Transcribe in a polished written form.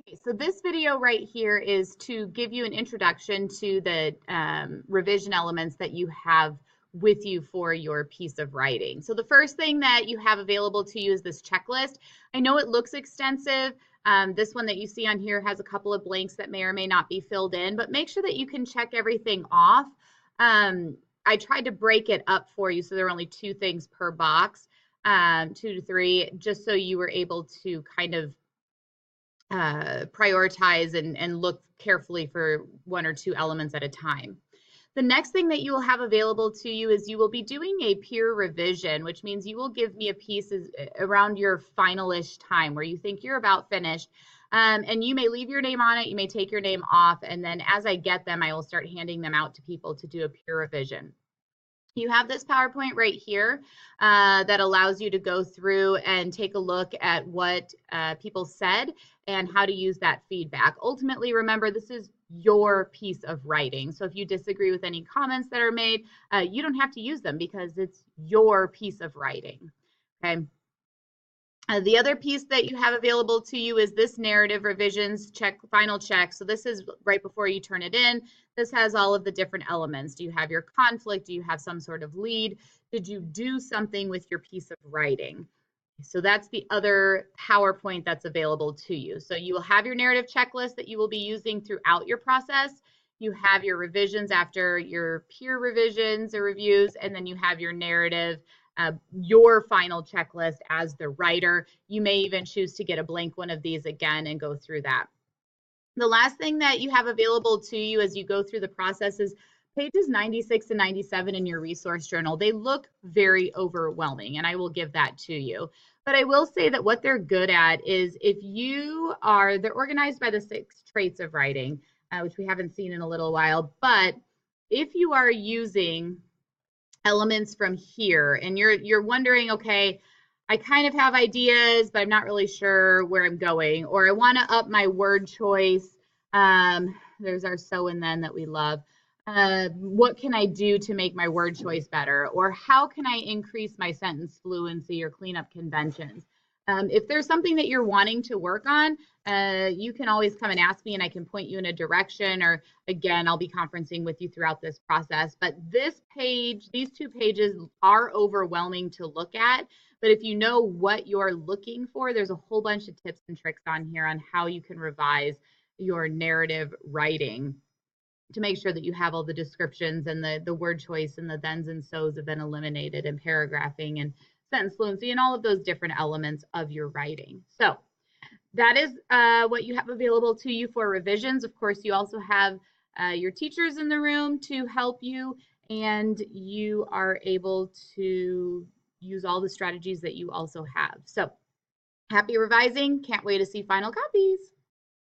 Okay, so this video right here is to give you an introduction to the revision elements that you have with you for your piece of writing. So the first thing that you have available to you is this checklist. I know it looks extensive. This one that you see on here has a couple of blanks that may or may not be filled in, but make sure that you can check everything off. I tried to break it up for you so there are only two things per box, 2 to 3, just so you were able to kind of prioritize and look carefully for one or two elements at a time. The next thing that you will have available to you is you will be doing a peer revision, which means you will give me a piece around your finalish time where you think you're about finished. And you may leave your name on it, you may take your name off, and then as I get them, I will start handing them out to people to do a peer revision. You have this PowerPoint right here that allows you to go through and take a look at what people said and how to use that feedback. Ultimately, remember, this is your piece of writing. So if you disagree with any comments that are made, you don't have to use them because it's your piece of writing. Okay. The other piece that you have available to you is this narrative revisions check, final check. So this is right before you turn it in. This has all of the different elements. Do you have your conflict? Do you have some sort of lead? Did you do something with your piece of writing? So that's the other PowerPoint that's available to you. So you will have your narrative checklist that you will be using throughout your process. You have your revisions after your peer revisions or reviews, and then you have your narrative, your final checklist as the writer. You may even choose to get a blank one of these again and go through that. The last thing that you have available to you as you go through the process is pages 96 and 97 in your resource journal. They look very overwhelming, and I will give that to you. But I will say that what they're good at is if you are, they're organized by the 6 traits of writing, which we haven't seen in a little while. But if you are using elements from here and you're wondering, okay, I kind of have ideas, but I'm not really sure where I'm going, or I want to up my word choice. There's our so and then that we love. What can I do to make my word choice better? Or how can I increase my sentence fluency or clean up conventions? If there's something that you're wanting to work on, you can always come and ask me and I can point you in a direction, or again, I'll be conferencing with you throughout this process. But this page, these 2 pages are overwhelming to look at. But if you know what you're looking for, there's a whole bunch of tips and tricks on here on how you can revise your narrative writing to make sure that you have all the descriptions and the word choice and the thens and so's have been eliminated, and paragraphing and sentence fluency and all of those different elements of your writing. So that is what you have available to you for revisions. Of course, you also have your teachers in the room to help you, and you are able to use all the strategies that you also have. So happy revising. Can't wait to see final copies.